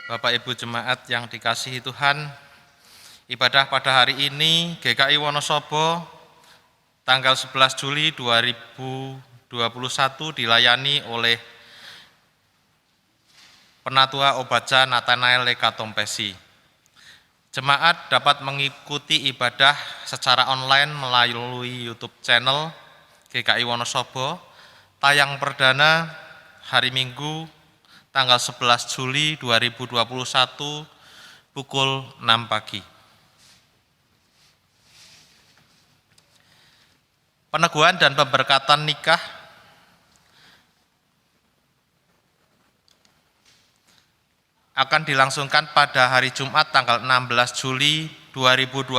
Bapak Ibu Jemaat yang dikasihi Tuhan, ibadah pada hari ini GKI Wonosobo tanggal 11 Juli 2021 dilayani oleh Penatua Obaja Nathanael Lekatompesi. Jemaat dapat mengikuti ibadah secara online melalui YouTube channel GKI Wonosobo, tayang perdana hari Minggu tanggal 11 Juli 2021 pukul 6 pagi. Peneguhan dan pemberkatan nikah akan dilangsungkan pada hari Jumat tanggal 16 Juli 2021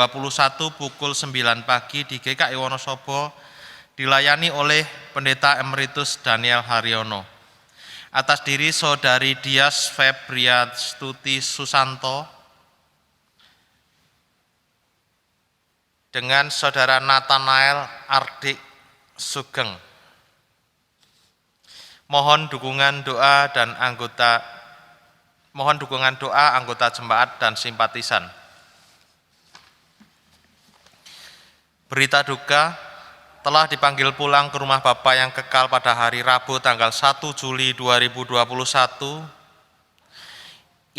pukul 9 pagi di GKI Wonosobo, dilayani oleh Pendeta Emeritus Daniel Haryono. Atas diri Saudari Dias Febriastuti Susanto dengan Saudara Nathanael Ardik Sugeng. Mohon dukungan doa anggota jemaat dan simpatisan. Berita duka, telah dipanggil pulang ke rumah Bapa yang kekal pada hari Rabu tanggal 1 Juli 2021,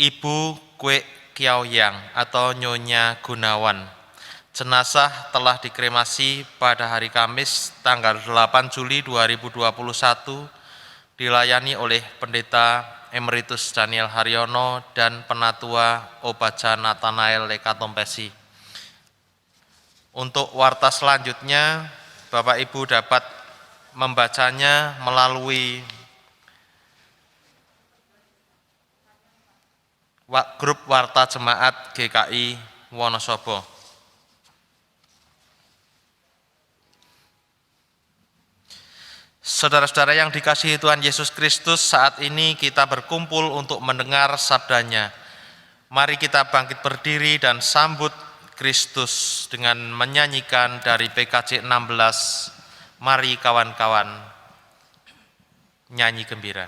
Ibu Kwek Kiao Yang atau Nyonya Gunawan. Jenazah telah dikremasi pada hari Kamis tanggal 8 Juli 2021, dilayani oleh Pendeta Emeritus Daniel Haryono dan Penatua Obaja Nathanael Lekatompesi. Untuk warta selanjutnya, Bapak Ibu dapat membacanya melalui grup warta jemaat GKI Wonosobo. Saudara-saudara yang dikasihi Tuhan Yesus Kristus, saat ini kita berkumpul untuk mendengar sabdanya. Mari kita bangkit berdiri dan sambut Kristus dengan menyanyikan dari PKJ 16, Mari Kawan-kawan Nyanyi Gembira.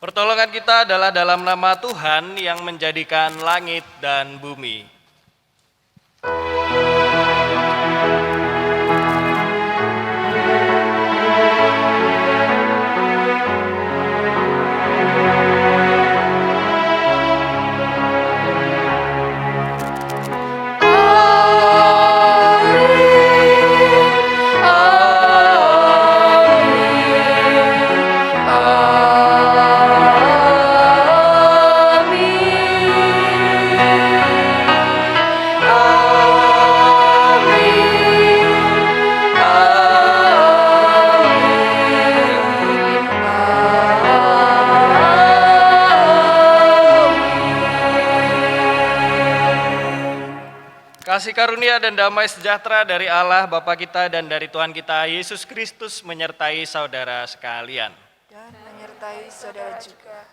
Pertolongan kita adalah dalam nama Tuhan yang menjadikan langit dan bumi. Amin. Kasih karunia dan damai sejahtera dari Allah Bapa kita dan dari Tuhan kita Yesus Kristus menyertai saudara sekalian. Dan menyertai saudara juga.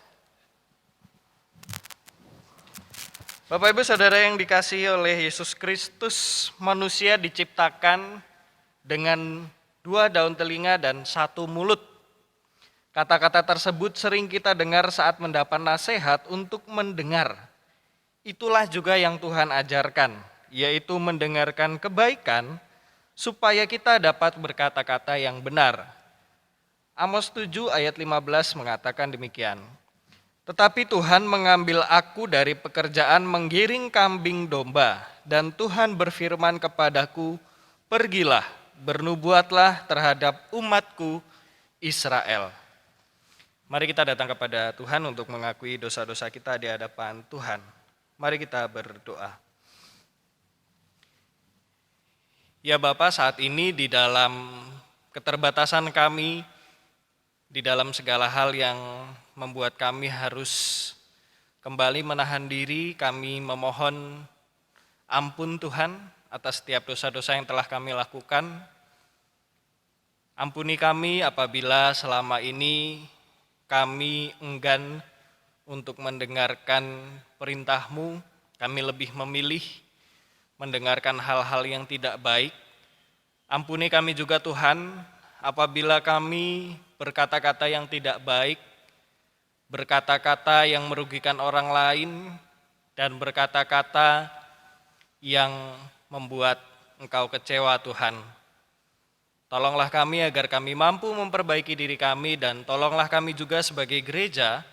Bapak Ibu Saudara yang dikasihi oleh Yesus Kristus, manusia diciptakan dengan 2 daun telinga dan 1 mulut. Kata-kata tersebut sering kita dengar saat mendapat nasihat untuk mendengar. Itulah juga yang Tuhan ajarkan, yaitu mendengarkan kebaikan supaya kita dapat berkata-kata yang benar. Amos 7 ayat 15 mengatakan demikian. Tetapi Tuhan mengambil aku dari pekerjaan menggiring kambing domba, dan Tuhan berfirman kepadaku, pergilah, bernubuatlah terhadap umatku Israel. Mari kita datang kepada Tuhan untuk mengakui dosa-dosa kita di hadapan Tuhan. Mari kita berdoa. Ya Bapa, saat ini di dalam keterbatasan kami, di dalam segala hal yang membuat kami harus kembali menahan diri, kami memohon ampun Tuhan atas setiap dosa-dosa yang telah kami lakukan. Ampuni kami apabila selama ini kami enggan untuk mendengarkan perintah-Mu, kami lebih memilih mendengarkan hal-hal yang tidak baik. Ampuni kami juga Tuhan, apabila kami berkata-kata yang tidak baik, berkata-kata yang merugikan orang lain, dan berkata-kata yang membuat Engkau kecewa Tuhan. Tolonglah kami agar kami mampu memperbaiki diri kami, dan tolonglah kami juga sebagai gereja,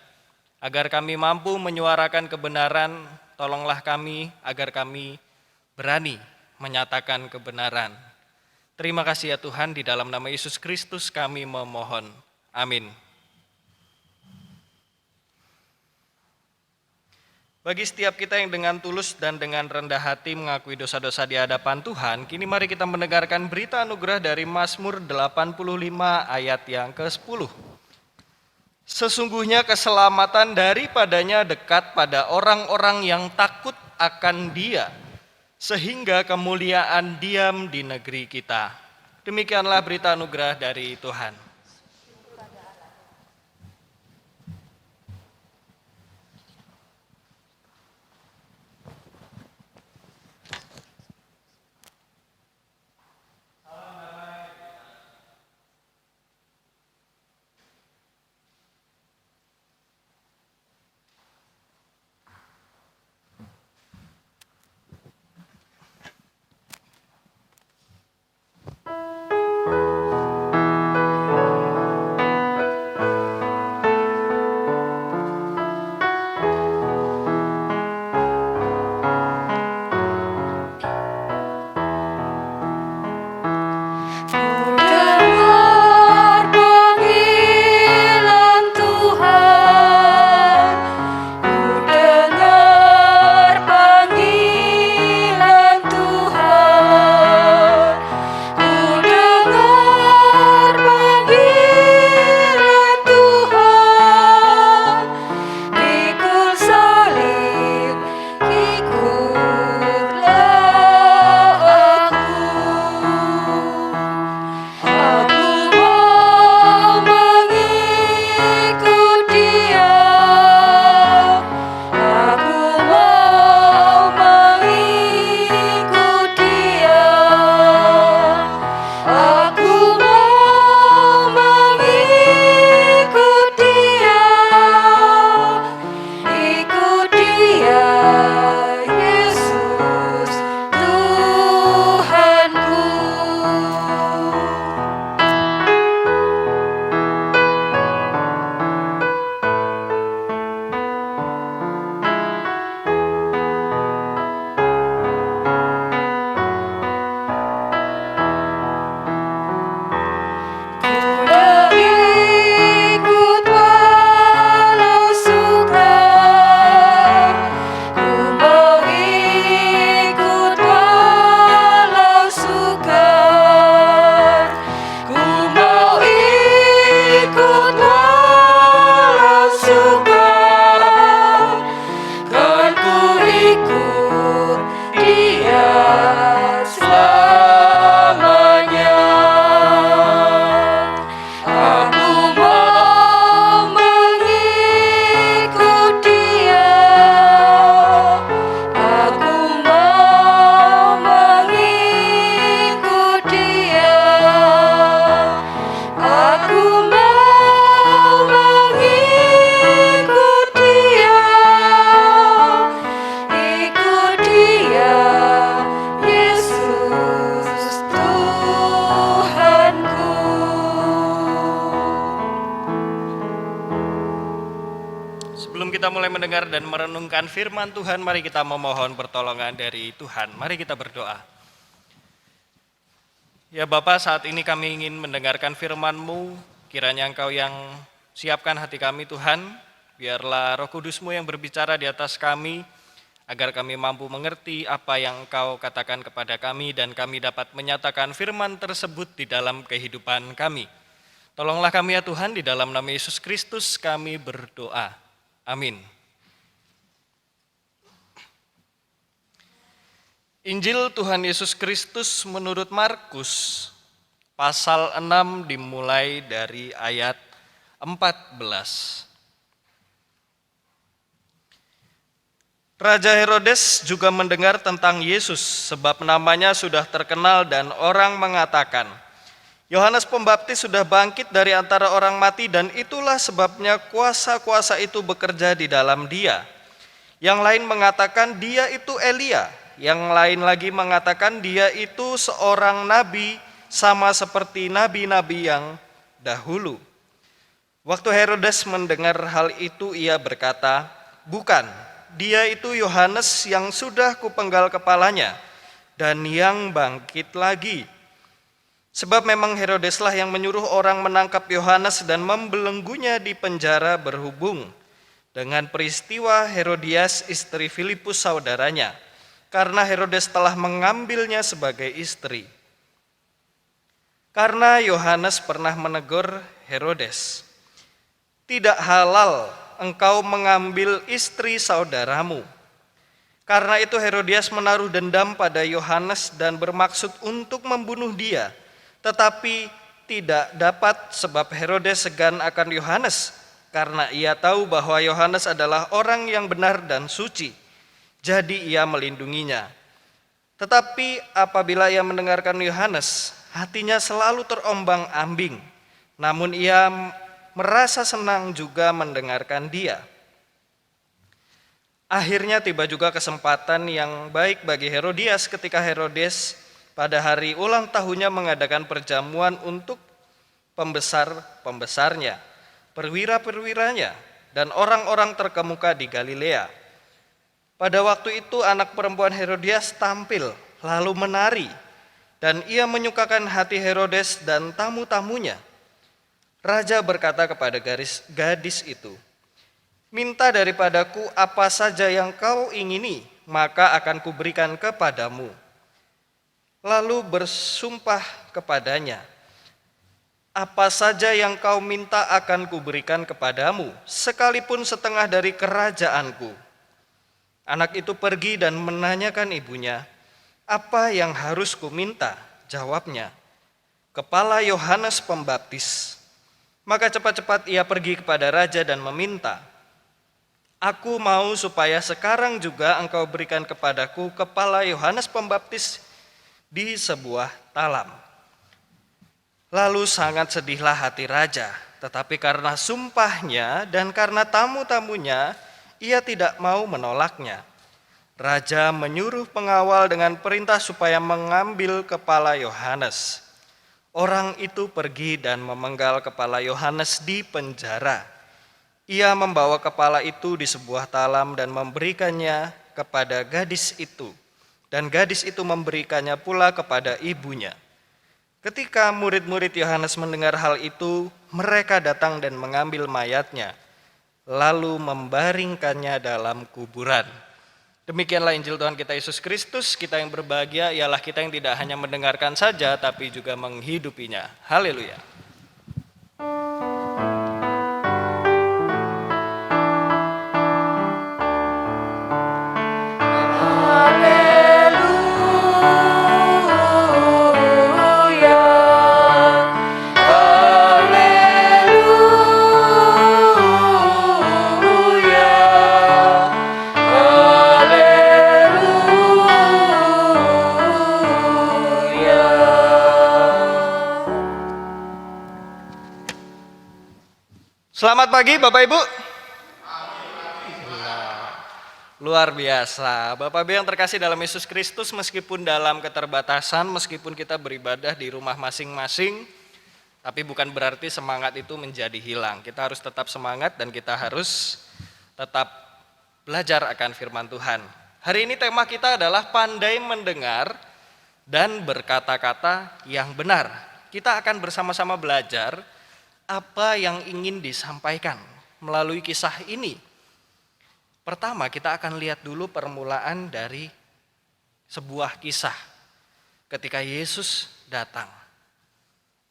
agar kami mampu menyuarakan kebenaran. Tolonglah kami agar kami berani menyatakan kebenaran. Terima kasih ya Tuhan, di dalam nama Yesus Kristus kami memohon. Amin. Bagi setiap kita yang dengan tulus dan dengan rendah hati mengakui dosa-dosa di hadapan Tuhan, kini mari kita mendengarkan berita anugerah dari Mazmur 85 ayat yang ke-10. Sesungguhnya keselamatan daripadanya dekat pada orang-orang yang takut akan Dia, sehingga kemuliaan diam di negeri kita. Demikianlah berita anugerah dari Tuhan. kita mulai mendengar dan merenungkan firman Tuhan, mari kita memohon pertolongan dari Tuhan. Mari kita berdoa. Ya Bapa, saat ini kami ingin mendengarkan firman-Mu, kiranya Engkau yang siapkan hati kami Tuhan, biarlah Roh Kudus-Mu yang berbicara di atas kami, agar kami mampu mengerti apa yang Engkau katakan kepada kami dan kami dapat menyatakan firman tersebut di dalam kehidupan kami. Tolonglah kami ya Tuhan, di dalam nama Yesus Kristus kami berdoa. Amin. Injil Tuhan Yesus Kristus menurut Markus, pasal 6 dimulai dari ayat 14. Raja Herodes juga mendengar tentang Yesus, sebab namanya sudah terkenal dan orang mengatakan, Yohanes Pembaptis sudah bangkit dari antara orang mati dan itulah sebabnya kuasa-kuasa itu bekerja di dalam dia. Yang lain mengatakan dia itu Elia, yang lain lagi mengatakan dia itu seorang nabi sama seperti nabi-nabi yang dahulu. Waktu Herodes mendengar hal itu ia berkata, bukan, dia itu Yohanes yang sudah kupenggal kepalanya dan yang bangkit lagi. Sebab memang Herodeslah yang menyuruh orang menangkap Yohanes dan membelenggunya di penjara berhubung dengan peristiwa Herodias istri Filipus saudaranya, karena Herodes telah mengambilnya sebagai istri. Karena Yohanes pernah menegur Herodes, tidak halal engkau mengambil istri saudaramu. Karena itu Herodias menaruh dendam pada Yohanes dan bermaksud untuk membunuh dia, tetapi tidak dapat sebab Herodes segan akan Yohanes, karena ia tahu bahwa Yohanes adalah orang yang benar dan suci, jadi ia melindunginya. Tetapi apabila ia mendengarkan Yohanes, hatinya selalu terombang-ambing, namun ia merasa senang juga mendengarkan dia. Akhirnya tiba juga kesempatan yang baik bagi Herodias ketika Herodes pada hari ulang tahunnya mengadakan perjamuan untuk pembesar-pembesarnya, perwira-perwiranya, dan orang-orang terkemuka di Galilea. Pada waktu itu anak perempuan Herodias tampil lalu menari, dan ia menyukakan hati Herodes dan tamu-tamunya. Raja berkata kepada gadis itu, minta daripadaku apa saja yang kau ingini, maka akan kuberikan kepadamu. Lalu bersumpah kepadanya, apa saja yang kau minta akan kuberikan kepadamu, sekalipun setengah dari kerajaanku. Anak itu pergi dan menanyakan ibunya, apa yang harus kuminta? Jawabnya, kepala Yohanes Pembaptis. Maka cepat-cepat ia pergi kepada raja dan meminta, aku mau supaya sekarang juga engkau berikan kepadaku kepala Yohanes Pembaptis di sebuah talam. Lalu sangat sedihlah hati raja, tetapi karena sumpahnya dan karena tamu-tamunya, ia tidak mau menolaknya. Raja menyuruh pengawal dengan perintah supaya mengambil kepala Yohanes. Orang itu pergi dan memenggal kepala Yohanes di penjara. Ia membawa kepala itu di sebuah talam dan memberikannya kepada gadis itu. Dan gadis itu memberikannya pula kepada ibunya. Ketika murid-murid Yohanes mendengar hal itu, mereka datang dan mengambil mayatnya, lalu membaringkannya dalam kuburan. Demikianlah Injil Tuhan kita Yesus Kristus. Kita yang berbahagia ialah kita yang tidak hanya mendengarkan saja, tapi juga menghidupinya. Haleluya. Selamat pagi Bapak Ibu. Luar biasa. Bapak Ibu yang terkasih dalam Yesus Kristus, meskipun dalam keterbatasan, meskipun kita beribadah di rumah masing-masing, tapi bukan berarti semangat itu menjadi hilang. Kita harus tetap semangat dan kita harus tetap belajar akan firman Tuhan. Hari ini tema kita adalah pandai mendengar dan berkata-kata yang benar. Kita akan bersama-sama belajar apa yang ingin disampaikan melalui kisah ini. Pertama, kita akan lihat dulu permulaan dari sebuah kisah ketika Yesus datang.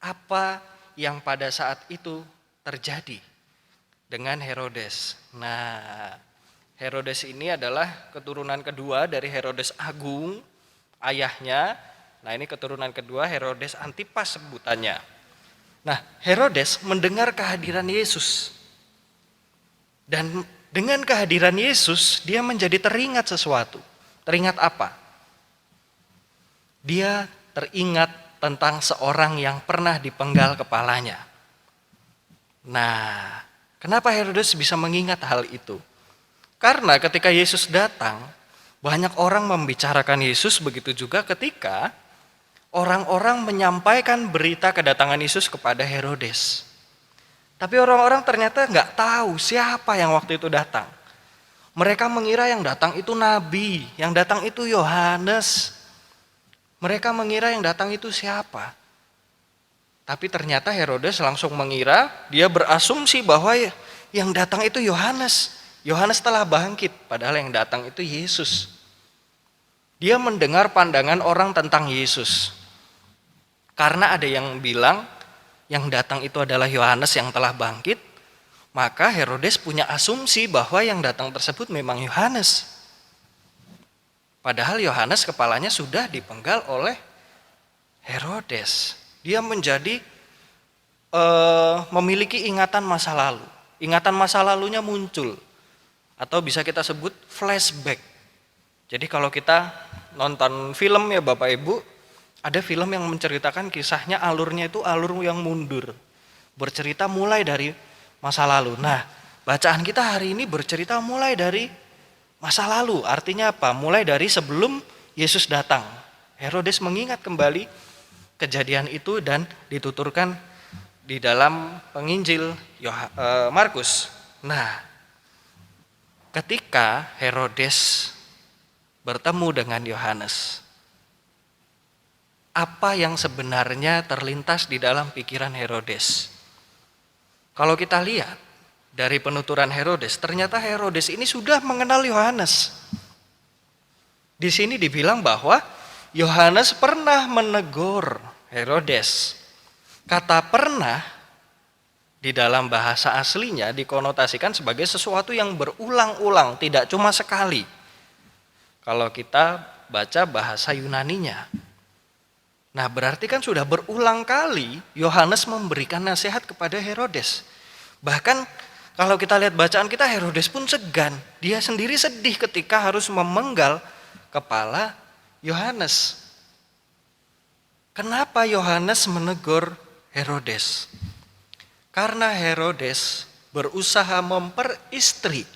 Apa yang pada saat itu terjadi dengan Herodes. Nah, Herodes ini adalah keturunan kedua dari Herodes Agung, ayahnya. Nah, ini keturunan kedua Herodes Antipas sebutannya. Nah, Herodes mendengar kehadiran Yesus. Dan dengan kehadiran Yesus, dia menjadi teringat sesuatu. Teringat apa? Dia teringat tentang seorang yang pernah dipenggal kepalanya. Nah, kenapa Herodes bisa mengingat hal itu? Karena ketika Yesus datang, banyak orang membicarakan Yesus, begitu juga ketika orang-orang menyampaikan berita kedatangan Yesus kepada Herodes. Tapi orang-orang ternyata nggak tahu siapa yang waktu itu datang. Mereka mengira yang datang itu nabi, yang datang itu Yohanes. Mereka mengira yang datang itu siapa. Tapi ternyata Herodes langsung mengira, dia berasumsi bahwa yang datang itu Yohanes. Yohanes telah bangkit, padahal yang datang itu Yesus. Dia mendengar pandangan orang tentang Yesus. Karena ada yang bilang yang datang itu adalah Yohanes yang telah bangkit, maka Herodes punya asumsi bahwa yang datang tersebut memang Yohanes. Padahal Yohanes kepalanya sudah dipenggal oleh Herodes. Dia menjadi memiliki ingatan masa lalu. Ingatan masa lalunya muncul. Atau bisa kita sebut flashback. Jadi kalau kita nonton film ya Bapak Ibu, ada film yang menceritakan kisahnya alurnya itu alur yang mundur. Bercerita mulai dari masa lalu. Nah, bacaan kita hari ini bercerita mulai dari masa lalu. Artinya apa? Mulai dari sebelum Yesus datang. Herodes mengingat kembali kejadian itu dan dituturkan di dalam penginjil Markus. Nah, ketika Herodes bertemu dengan Yohanes, apa yang sebenarnya terlintas di dalam pikiran Herodes? Kalau kita lihat dari penuturan Herodes, ternyata Herodes ini sudah mengenal Yohanes. Di sini dibilang bahwa Yohanes pernah menegur Herodes. Kata pernah di dalam bahasa aslinya dikonotasikan sebagai sesuatu yang berulang-ulang, tidak cuma sekali. Kalau kita baca bahasa Yunaninya. Nah, berarti kan sudah berulang kali Yohanes memberikan nasihat kepada Herodes. Bahkan kalau kita lihat bacaan kita, Herodes pun segan. Dia sendiri sedih ketika harus memenggal kepala Yohanes. Kenapa Yohanes menegur Herodes? Karena Herodes berusaha memperistri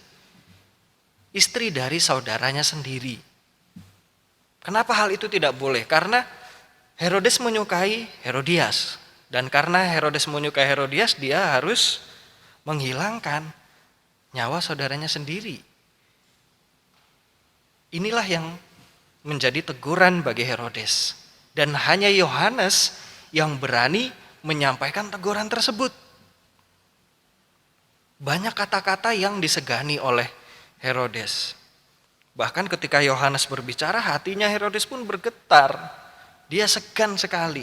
istri dari saudaranya sendiri. Kenapa hal itu tidak boleh? Karena Herodes menyukai Herodias. Dan karena Herodes menyukai Herodias, dia harus menghilangkan nyawa saudaranya sendiri. Inilah yang menjadi teguran bagi Herodes. Dan hanya Yohanes yang berani menyampaikan teguran tersebut. Banyak kata-kata yang disegani oleh Herodes. Bahkan ketika Yohanes berbicara, hatinya Herodes pun bergetar. Dia segan sekali.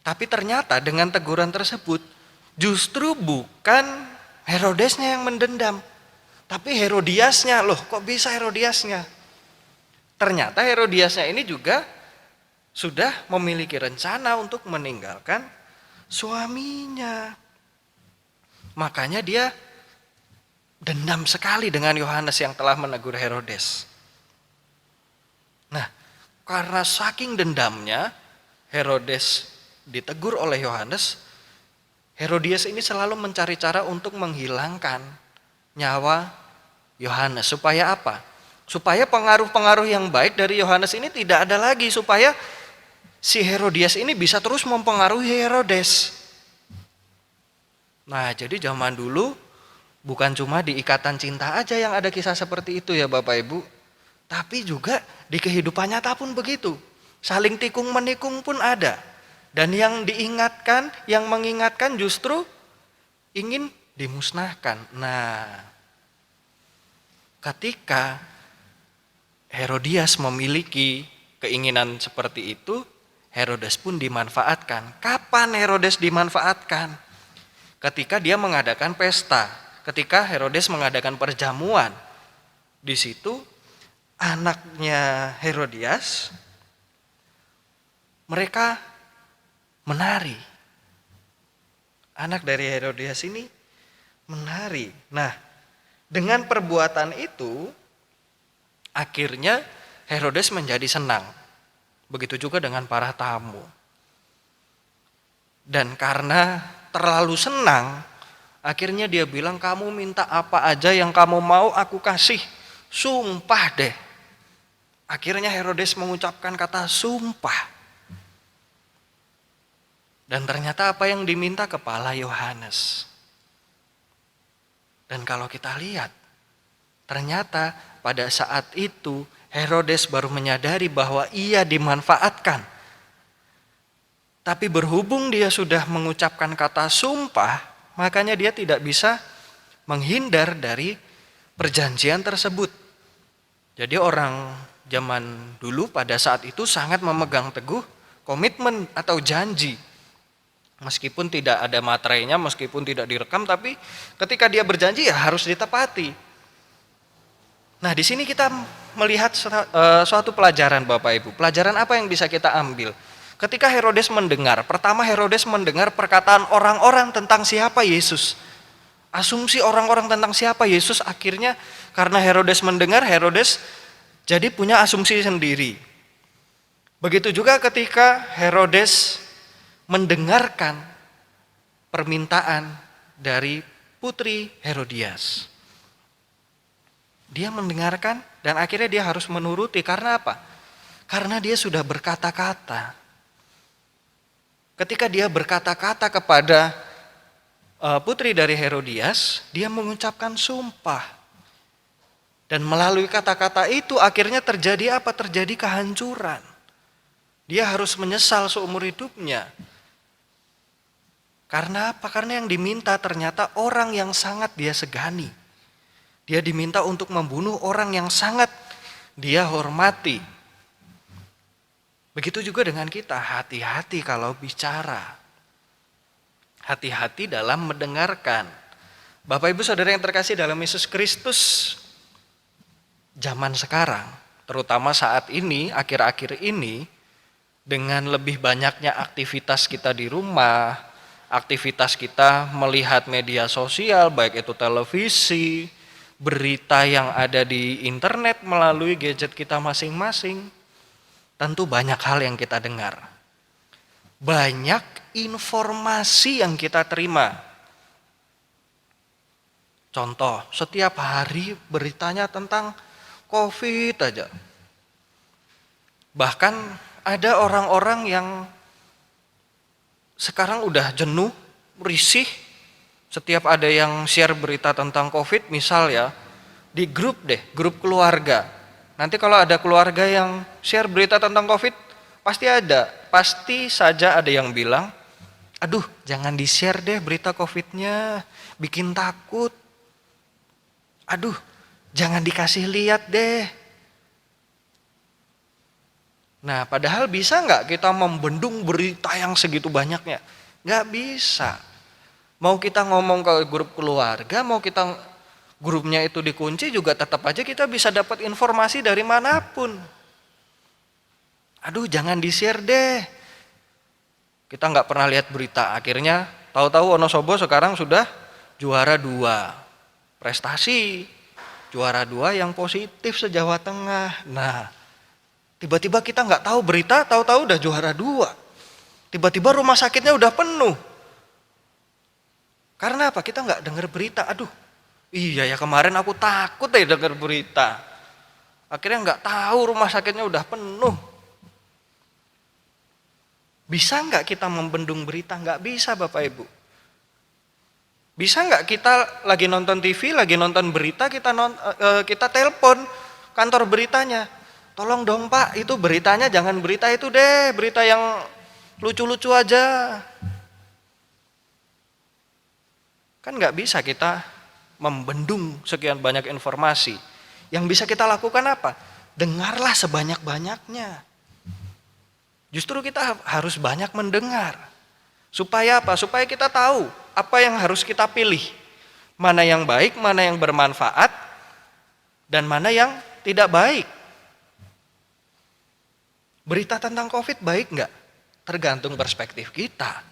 Tapi ternyata dengan teguran tersebut, justru bukan Herodesnya yang mendendam. Tapi Herodiasnya, loh kok bisa Herodiasnya? Ternyata Herodiasnya ini juga sudah memiliki rencana untuk meninggalkan suaminya. Makanya dia dendam sekali dengan Yohanes yang telah menegur Herodes. Nah, karena saking dendamnya Herodes ditegur oleh Yohanes, Herodias ini selalu mencari cara untuk menghilangkan nyawa Yohanes. Supaya apa? Supaya pengaruh-pengaruh yang baik dari Yohanes ini tidak ada lagi. Supaya si Herodias ini bisa terus mempengaruhi Herodes. Nah, jadi zaman dulu Bukan cuma di ikatan cinta aja yang ada kisah seperti itu ya Bapak Ibu, tapi juga di kehidupan nyata pun begitu. Saling tikung menikung pun ada. Dan yang diingatkan, yang mengingatkan justru ingin dimusnahkan. Nah, ketika Herodias memiliki keinginan seperti itu, Herodes pun dimanfaatkan. Kapan Herodes dimanfaatkan? Ketika dia mengadakan pesta, ketika Herodes mengadakan perjamuan. Di situ anaknya Herodias, mereka menari. Anak dari Herodias ini menari. Nah, dengan perbuatan itu, akhirnya Herodes menjadi senang. Begitu juga dengan para tamu. Dan karena terlalu senang, akhirnya dia bilang, kamu minta apa aja yang kamu mau aku kasih. Sumpah deh. Akhirnya Herodes mengucapkan kata sumpah. Dan ternyata apa yang diminta? Kepala Yohanes. Dan kalau kita lihat, ternyata pada saat itu Herodes baru menyadari bahwa ia dimanfaatkan. Tapi berhubung dia sudah mengucapkan kata sumpah, makanya dia tidak bisa menghindar dari perjanjian tersebut. Jadi orang zaman dulu pada saat itu sangat memegang teguh komitmen atau janji. Meskipun tidak ada materainya, meskipun tidak direkam, tapi ketika dia berjanji ya harus ditepati. Nah, di sini kita melihat suatu pelajaran Bapak Ibu. Pelajaran apa yang bisa kita ambil? Ketika Herodes mendengar, pertama Herodes mendengar perkataan orang-orang tentang siapa Yesus. Asumsi orang-orang tentang siapa Yesus, akhirnya karena Herodes mendengar, Herodes jadi punya asumsi sendiri. Begitu juga ketika Herodes mendengarkan permintaan dari putri Herodias. Dia mendengarkan dan akhirnya dia harus menuruti. Karena apa? Karena dia sudah berkata-kata. Ketika dia berkata-kata kepada putri dari Herodias, dia mengucapkan sumpah. Dan melalui kata-kata itu akhirnya terjadi apa? Terjadi kehancuran. Dia harus menyesal seumur hidupnya. Karena apa? Karena yang diminta ternyata orang yang sangat dia segani. Dia diminta untuk membunuh orang yang sangat dia hormati. Begitu juga dengan kita, hati-hati kalau bicara. Hati-hati dalam mendengarkan. Bapak Ibu Saudara yang terkasih dalam Yesus Kristus, zaman sekarang, terutama saat ini, akhir-akhir ini, dengan lebih banyaknya aktivitas kita di rumah, aktivitas kita melihat media sosial, baik itu televisi, berita yang ada di internet melalui gadget kita masing-masing, tentu banyak hal yang kita dengar. Banyak informasi yang kita terima. Contoh, setiap hari beritanya tentang COVID aja. Bahkan ada orang-orang yang sekarang udah jenuh, risih. Setiap ada yang share berita tentang COVID, misal ya, di grup deh, grup keluarga. Nanti kalau ada keluarga yang share berita tentang COVID, pasti saja ada yang bilang, aduh jangan di-share deh berita COVID-nya, bikin takut. Aduh jangan dikasih lihat deh. Nah, padahal bisa nggak kita membendung berita yang segitu banyaknya? Nggak bisa. Mau kita ngomong ke grup keluarga, mau kita grupnya itu dikunci juga tetap aja kita bisa dapat informasi dari manapun. Aduh, jangan di-share deh. Kita nggak pernah lihat berita, akhirnya tahu-tahu Wonosobo sekarang sudah juara 2 prestasi, juara 2 yang positif se-Jawa Tengah. Nah, tiba-tiba kita nggak tahu berita, tahu-tahu udah juara 2. Tiba-tiba rumah sakitnya udah penuh. Karena apa? Kita nggak dengar berita. Aduh, iya ya kemarin aku takut deh dengar berita. Akhirnya nggak tahu rumah sakitnya udah penuh. Bisa nggak kita membendung berita? Nggak bisa Bapak Ibu. Bisa nggak kita lagi nonton TV, lagi nonton berita, kita telepon kantor beritanya. Tolong dong Pak, itu beritanya jangan berita itu deh, berita yang lucu-lucu aja. Kan nggak bisa kita membendung sekian banyak informasi. Yang bisa kita lakukan apa? Dengarlah sebanyak-banyaknya. Justru kita harus banyak mendengar. Supaya apa? Supaya kita tahu apa yang harus kita pilih. Mana yang baik, mana yang bermanfaat, dan mana yang tidak baik. Berita tentang COVID baik nggak? Tergantung perspektif kita.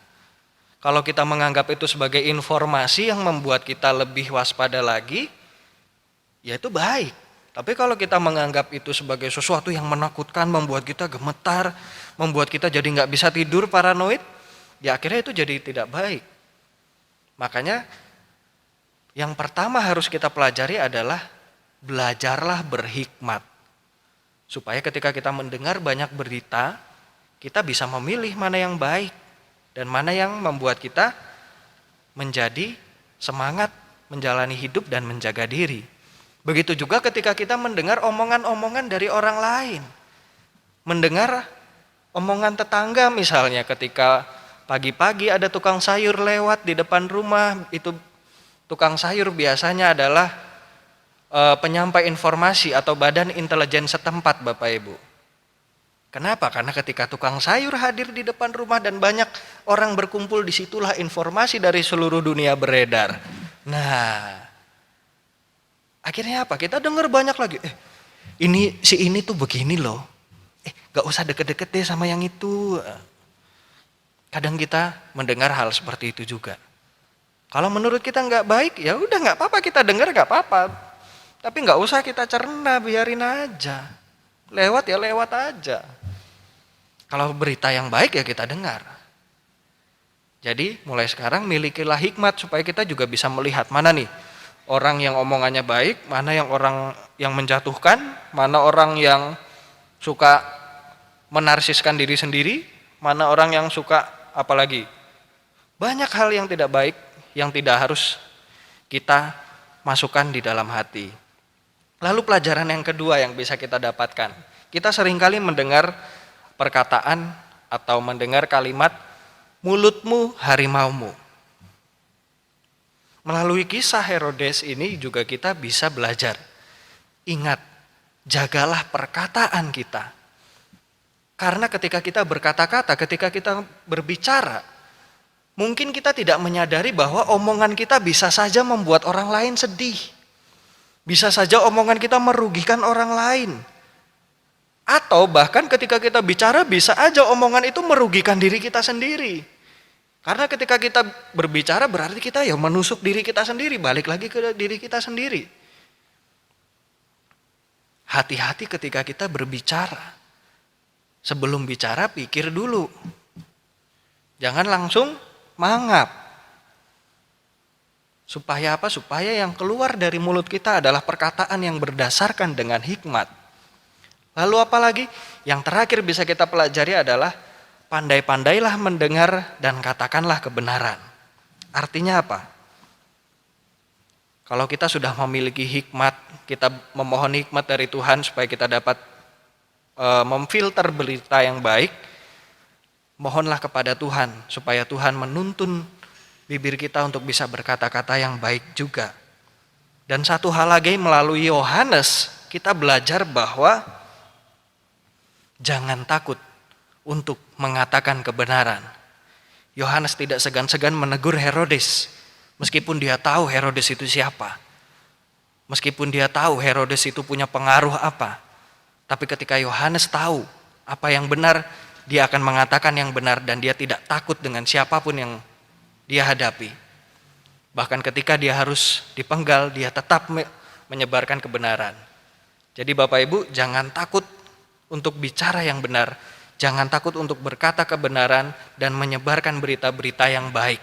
Kalau kita menganggap itu sebagai informasi yang membuat kita lebih waspada lagi, ya itu baik. Tapi kalau kita menganggap itu sebagai sesuatu yang menakutkan, membuat kita gemetar, membuat kita jadi nggak bisa tidur, paranoid, ya akhirnya itu jadi tidak baik. Makanya yang pertama harus kita pelajari adalah belajarlah berhikmat. Supaya ketika kita mendengar banyak berita, kita bisa memilih mana yang baik dan mana yang membuat kita menjadi semangat menjalani hidup dan menjaga diri. Begitu juga ketika kita mendengar omongan-omongan dari orang lain. Mendengar omongan tetangga misalnya ketika pagi-pagi ada tukang sayur lewat di depan rumah, itu tukang sayur biasanya adalah penyampai informasi atau badan intelijen setempat Bapak Ibu. Kenapa? Karena ketika tukang sayur hadir di depan rumah dan banyak orang berkumpul, disitulah informasi dari seluruh dunia beredar. Nah, akhirnya apa? Kita dengar banyak lagi. Ini tuh begini loh. Gak usah deket-deket deh sama yang itu. Kadang kita mendengar hal seperti itu juga. Kalau menurut kita nggak baik, ya udah nggak apa-apa kita dengar nggak apa-apa. Tapi nggak usah kita cerna, biarin aja. Lewat ya lewat aja. Kalau berita yang baik ya kita dengar. Jadi mulai sekarang milikilah hikmat supaya kita juga bisa melihat mana nih orang yang omongannya baik, mana yang orang yang menjatuhkan, mana orang yang suka menarsiskan diri sendiri, mana orang yang suka apalagi. Banyak hal yang tidak baik yang tidak harus kita masukkan di dalam hati. Lalu pelajaran yang kedua yang bisa kita dapatkan. Kita seringkali mendengar perkataan atau mendengar kalimat mulutmu harimaumu. Melalui kisah Herodes ini juga kita bisa belajar. Ingat, jagalah perkataan kita. Karena ketika kita berkata-kata, ketika kita berbicara, mungkin kita tidak menyadari bahwa omongan kita bisa saja membuat orang lain sedih. Bisa saja omongan kita merugikan orang lain. Atau bahkan ketika kita bicara bisa aja omongan itu merugikan diri kita sendiri. Karena ketika kita berbicara berarti kita ya menusuk diri kita sendiri, balik lagi ke diri kita sendiri. Hati-hati ketika kita berbicara. Sebelum bicara pikir dulu. Jangan langsung mangap. Supaya apa? Supaya yang keluar dari mulut kita adalah perkataan yang berdasarkan dengan hikmat. Lalu apa lagi? Yang terakhir bisa kita pelajari adalah pandai-pandailah mendengar dan katakanlah kebenaran. Artinya apa? Kalau kita sudah memiliki hikmat, kita memohon hikmat dari Tuhan supaya kita dapat memfilter berita yang baik, mohonlah kepada Tuhan supaya Tuhan menuntun bibir kita untuk bisa berkata-kata yang baik juga. Dan satu hal lagi, melalui Yohanes kita belajar bahwa jangan takut untuk mengatakan kebenaran. Yohanes tidak segan-segan menegur Herodes, meskipun dia tahu Herodes itu siapa. Meskipun dia tahu Herodes itu punya pengaruh apa. Tapi ketika Yohanes tahu apa yang benar, dia akan mengatakan yang benar dan dia tidak takut dengan siapapun yang dia hadapi. Bahkan ketika dia harus dipenggal, dia tetap menyebarkan kebenaran. Jadi Bapak Ibu, jangan takut untuk bicara yang benar. Jangan takut untuk berkata kebenaran dan menyebarkan berita-berita yang baik.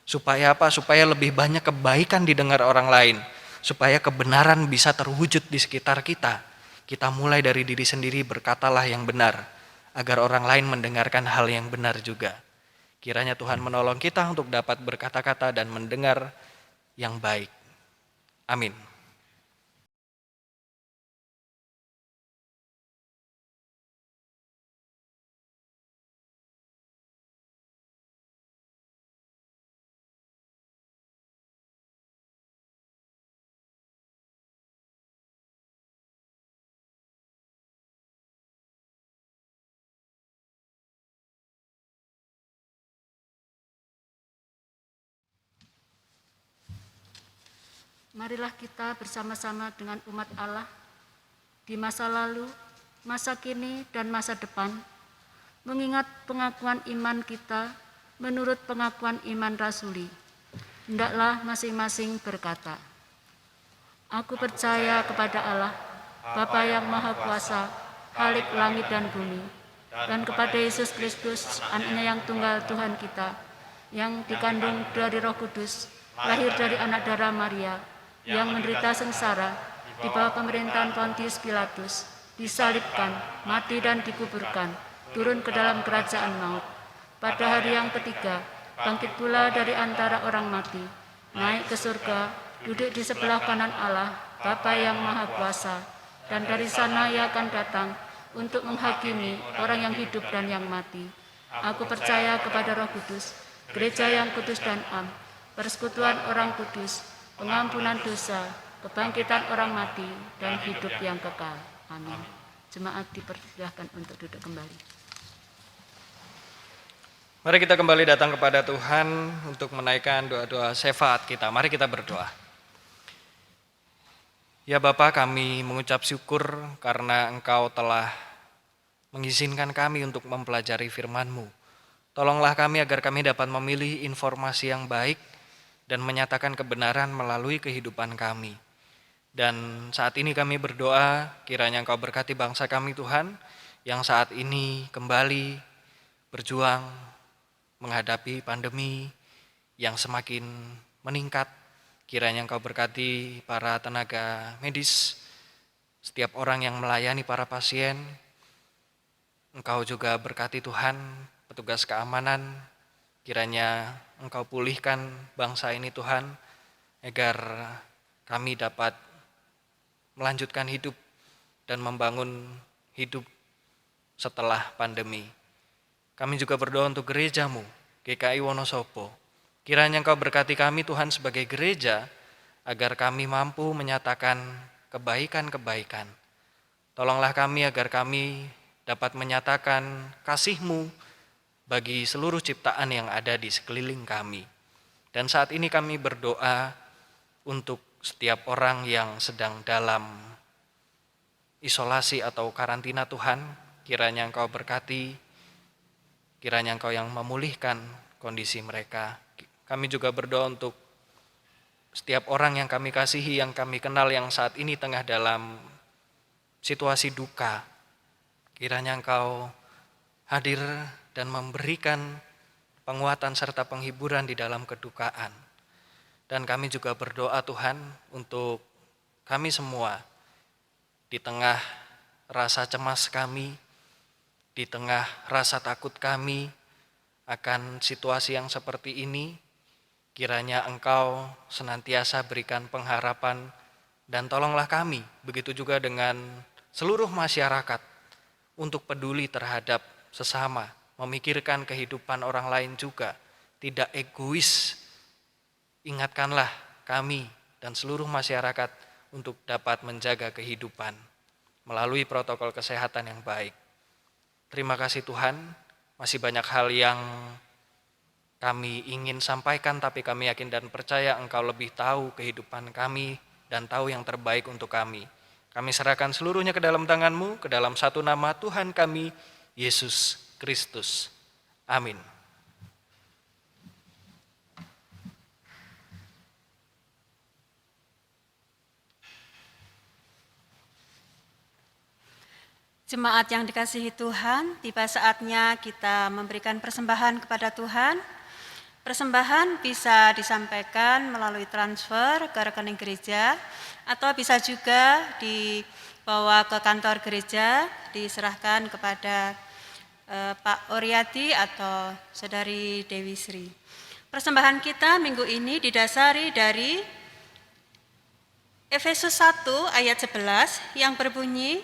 Supaya apa? Supaya lebih banyak kebaikan didengar orang lain. Supaya kebenaran bisa terwujud di sekitar kita. Kita mulai dari diri sendiri, berkatalah yang benar. Agar orang lain mendengarkan hal yang benar juga. Kiranya Tuhan menolong kita untuk dapat berkata-kata dan mendengar yang baik. Amin. Marilah kita bersama-sama dengan umat Allah di masa lalu, masa kini, dan masa depan, mengingat pengakuan iman kita menurut pengakuan iman rasuli. Hendaklah masing-masing berkata, "Aku percaya kepada Allah, Bapa yang Maha Kuasa, Khalik langit dan bumi, dan kepada Yesus Kristus, Anaknya yang tunggal Tuhan kita, yang dikandung dari Roh Kudus, lahir dari anak darah Maria, yang menderita sengsara di bawah pemerintahan Pontius Pilatus, disalibkan, mati dan dikuburkan, turun ke dalam kerajaan maut. Pada hari yang ketiga, bangkit pula dari antara orang mati, naik ke surga, duduk di sebelah kanan Allah, Bapa yang Maha Kuasa, dan dari sana Ia akan datang untuk menghakimi orang yang hidup dan yang mati. Aku percaya kepada Roh Kudus, gereja yang kudus dan am, persekutuan orang kudus, pengampunan dosa, kebangkitan orang mati, dan hidup yang kekal. Amin. Jemaat dipersilahkan untuk duduk kembali. Mari kita kembali datang kepada Tuhan untuk menaikkan doa-doa syafaat kita. Mari kita berdoa. Ya Bapa, kami mengucap syukur karena Engkau telah mengizinkan kami untuk mempelajari firman-Mu. Tolonglah kami agar kami dapat memilih informasi yang baik dan menyatakan kebenaran melalui kehidupan kami. Dan saat ini kami berdoa, kiranya Engkau berkati bangsa kami Tuhan, yang saat ini kembali berjuang menghadapi pandemi yang semakin meningkat. Kiranya Engkau berkati para tenaga medis, setiap orang yang melayani para pasien. Engkau juga berkati Tuhan, petugas keamanan, kiranya Engkau pulihkan bangsa ini Tuhan, agar kami dapat melanjutkan hidup dan membangun hidup setelah pandemi. Kami juga berdoa untuk gereja-Mu, GKI Wonosobo. Kiranya Engkau berkati kami Tuhan sebagai gereja, agar kami mampu menyatakan kebaikan-kebaikan. Tolonglah kami agar kami dapat menyatakan kasih-Mu bagi seluruh ciptaan yang ada di sekeliling kami. Dan saat ini kami berdoa untuk setiap orang yang sedang dalam isolasi atau karantina Tuhan, kiranya Engkau berkati, kiranya Engkau yang memulihkan kondisi mereka. Kami juga berdoa untuk setiap orang yang kami kasihi, yang kami kenal, yang saat ini tengah dalam situasi duka. Kiranya Engkau hadir dan memberikan penguatan serta penghiburan di dalam kedukaan. Dan kami juga berdoa Tuhan untuk kami semua, di tengah rasa cemas kami, di tengah rasa takut kami akan situasi yang seperti ini, kiranya Engkau senantiasa berikan pengharapan dan tolonglah kami, begitu juga dengan seluruh masyarakat, untuk peduli terhadap sesama, memikirkan kehidupan orang lain juga, tidak egois. Ingatkanlah kami dan seluruh masyarakat untuk dapat menjaga kehidupan melalui protokol kesehatan yang baik. Terima kasih Tuhan, masih banyak hal yang kami ingin sampaikan, tapi kami yakin dan percaya Engkau lebih tahu kehidupan kami dan tahu yang terbaik untuk kami. Kami serahkan seluruhnya ke dalam tangan-Mu, ke dalam satu nama Tuhan kami, Yesus Kristus. Amin. Jemaat yang dikasihi Tuhan, tiba saatnya kita memberikan persembahan kepada Tuhan. Persembahan bisa disampaikan melalui transfer ke rekening gereja, atau bisa juga dibawa ke kantor gereja, diserahkan kepada Pak Oriati atau Saudari Dewi Sri. Persembahan kita minggu ini didasari dari Efesus 1 ayat 11 yang berbunyi,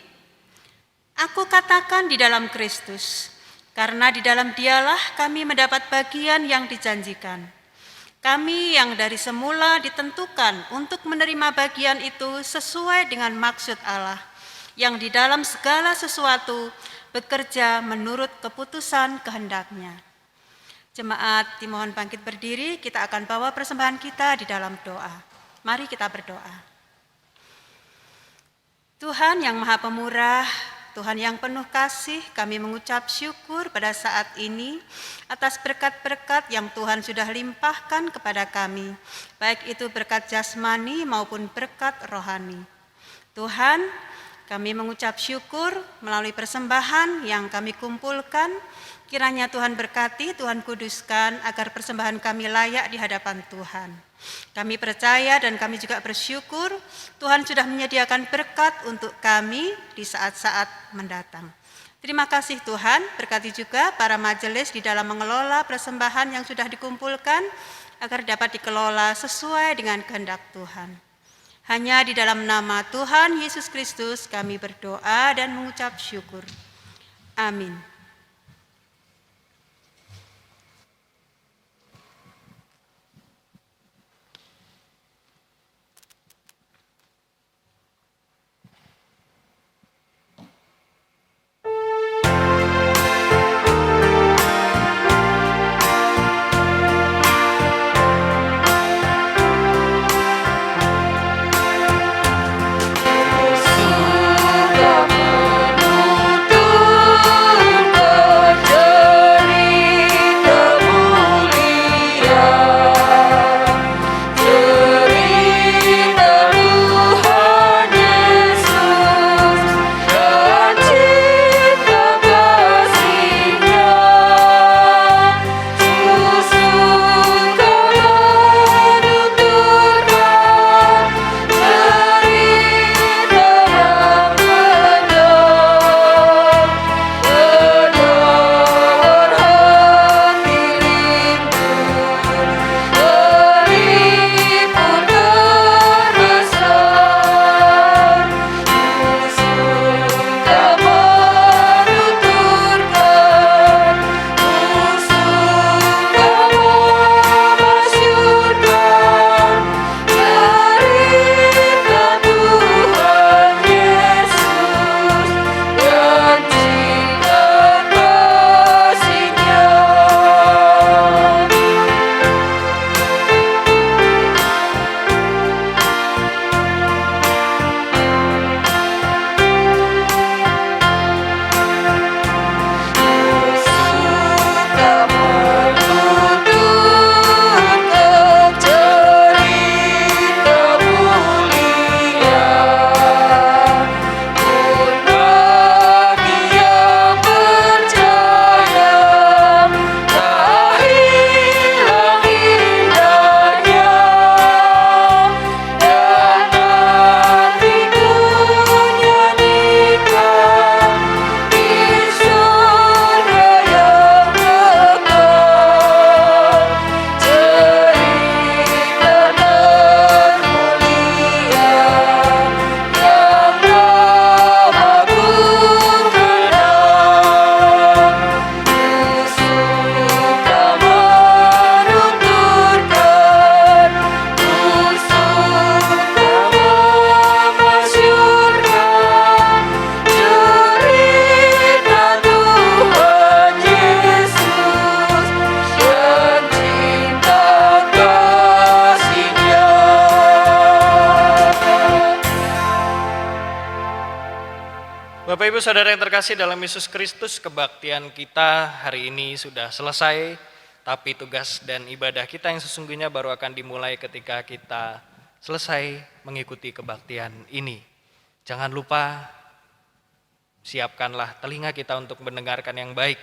Aku katakan di dalam Kristus, karena di dalam Dialah kami mendapat bagian yang dijanjikan. Kami yang dari semula ditentukan untuk menerima bagian itu sesuai dengan maksud Allah, yang di dalam segala sesuatu bekerja menurut keputusan kehendak-Nya. Jemaat dimohon bangkit berdiri, kita akan bawa persembahan kita di dalam doa. Mari kita berdoa. Tuhan yang Maha Pemurah, Tuhan yang penuh kasih, kami mengucap syukur pada saat ini atas berkat-berkat yang Tuhan sudah limpahkan kepada kami, baik itu berkat jasmani maupun berkat rohani. Tuhan, kami mengucap syukur melalui persembahan yang kami kumpulkan. Kiranya Tuhan berkati, Tuhan kuduskan agar persembahan kami layak di hadapan Tuhan. Kami percaya dan kami juga bersyukur Tuhan sudah menyediakan berkat untuk kami di saat-saat mendatang. Terima kasih Tuhan, berkati juga para majelis di dalam mengelola persembahan yang sudah dikumpulkan agar dapat dikelola sesuai dengan kehendak Tuhan. Hanya di dalam nama Tuhan Yesus Kristus kami berdoa dan mengucap syukur. Amin. Bapak Ibu Saudara yang terkasih dalam Yesus Kristus, kebaktian kita hari ini sudah selesai, tapi tugas dan ibadah kita yang sesungguhnya baru akan dimulai ketika kita selesai mengikuti kebaktian ini. Jangan lupa, siapkanlah telinga kita untuk mendengarkan yang baik,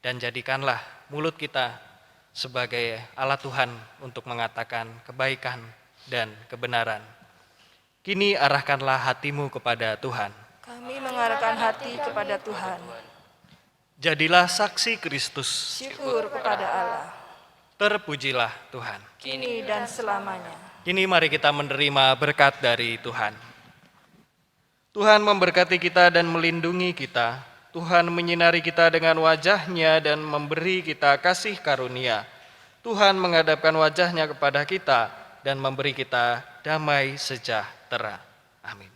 dan jadikanlah mulut kita sebagai alat Tuhan untuk mengatakan kebaikan dan kebenaran. Kini arahkanlah hatimu kepada Tuhan. Kami mengarahkan hati kepada Tuhan. Jadilah saksi Kristus. Syukur kepada Allah. Terpujilah Tuhan. kini dan selamanya. Kini mari kita menerima berkat dari Tuhan. Tuhan memberkati kita dan melindungi kita. Tuhan menyinari kita dengan wajah-Nya dan memberi kita kasih karunia. Tuhan menghadapkan wajah-Nya kepada kita dan memberi kita damai sejahtera. Amin.